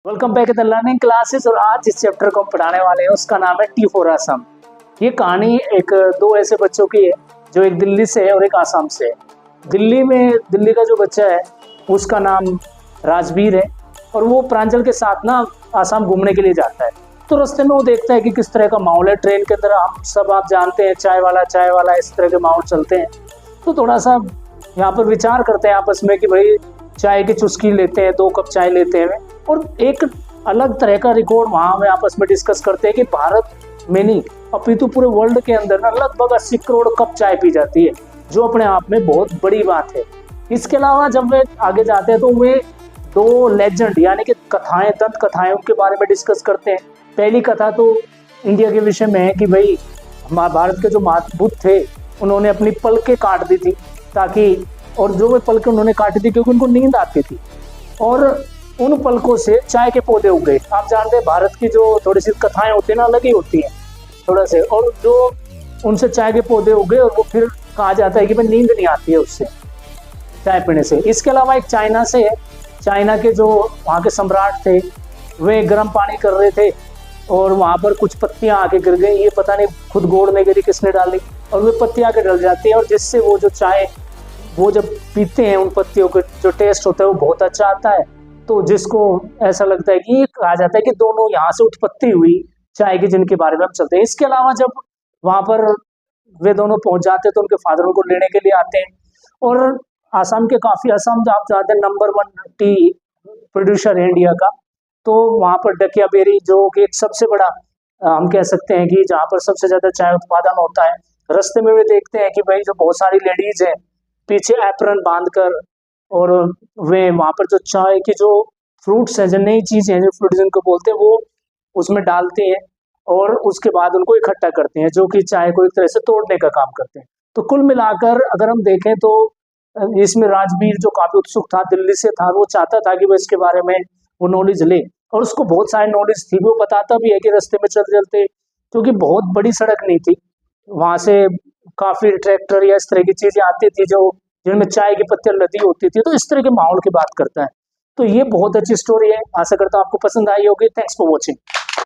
Welcome back the learning classes. और आज जिस चैप्टर को हम पढ़ाने वाले हैं उसका नाम है टी फॉर असम। ये कहानी दो ऐसे बच्चों की है जो एक दिल्ली से है और एक आसाम से है। दिल्ली का जो बच्चा है उसका नाम राजवीर है और वो प्रांजल के साथ ना आसाम घूमने के लिए जाता है। तो रास्ते में वो देखता है कि किस तरह का माहौल है। ट्रेन के अंदर हम सब आप जानते हैं चाय वाला इस तरह के माहौल चलते हैं। तो थोड़ा सा यहाँ पर विचार करते हैं आपस में कि भाई चाय की चुस्की लेते हैं, 2 कप चाय लेते हैं और एक अलग तरह का रिकॉर्ड वहाँ में आपस में डिस्कस करते हैं कि भारत में नहीं अपितु पूरे वर्ल्ड के अंदर ना लगभग 80 करोड़ कप चाय पी जाती है, जो अपने आप में बहुत बड़ी बात है। इसके अलावा जब वे आगे जाते हैं तो वे 2 लेजेंड यानी कि कथाएं, दंत कथाएं उनके बारे में डिस्कस करते हैं। पहली कथा तो इंडिया के विषय में है कि भाई भारत के जो महाबुद्ध थे उन्होंने अपनी पलकें काट दी थी ताकि, और जो वे पलकें उन्होंने काटी थी क्योंकि उनको नींद आती थी और उन पलकों से चाय के पौधे उग गए। आप जानते हैं भारत की जो थोड़ी सी कथाएं होती है ना अलग ही होती हैं थोड़ा से, और जो उनसे चाय के पौधे उगे और वो फिर कहा जाता है कि भाई नींद नहीं आती है उससे चाय पीने से। इसके अलावा एक चाइना से है। चाइना के जो वहाँ के सम्राट थे वे गर्म पानी कर रहे थे और वहाँ पर कुछ पत्तियां आके गिर गई। ये पता नहीं खुद गोड़ में गिरी किसने डाली और वे पत्तियां आके डल जाती है और जिससे वो जो चाय वो जब पीते हैं उन पत्तियों का जो टेस्ट होता है वो बहुत अच्छा आता है। तो जिसको ऐसा लगता है कि कहा जाता है कि दोनों यहाँ से उत्पत्ति हुई चाय की, जिनके बारे में हम चलते हैं। इसके अलावा जब वहाँ पर वे दोनों पहुंच जाते हैं तो उनके फादर उनको लेने के लिए आते हैं और असम आप जानते हैं नंबर 1 टी प्रोड्यूसर है इंडिया का। तो वहाँ पर डकिया बेरी जो कि एक सबसे बड़ा हम कह सकते हैं कि जहाँ पर सबसे ज्यादा चाय उत्पादन होता है। रास्ते में वे देखते हैं कि भाई जो बहुत सारी लेडीज हैं पीछे एप्रन बांधकर, और वे वहाँ पर जो चाय की जो फ्रूट्स हैं, जो नई चीज़ हैं, जो फ्रूट जिनको बोलते हैं, वो उसमें डालते हैं और उसके बाद उनको इकट्ठा करते हैं जो कि चाय को एक तरह से तोड़ने का काम करते हैं। तो कुल मिलाकर अगर हम देखें तो इसमें राजवीर जो काफ़ी उत्सुक था, दिल्ली से था, वो चाहता था कि वो इसके बारे में वो नॉलेज ले और उसको बहुत सारी नॉलेज थी। वो बताता भी है कि रास्ते में चलते चलते, क्योंकि बहुत बड़ी सड़क नहीं थी, वहाँ से काफ़ी ट्रैक्टर या इस तरह की चीज़ें आती थी जो जिनमें चाय की पत्तियां लदी होती थी। तो इस तरह के माहौल की बात करता है। तो ये बहुत अच्छी स्टोरी है, आशा करता हूँ आपको पसंद आई होगी। Thanks for watching.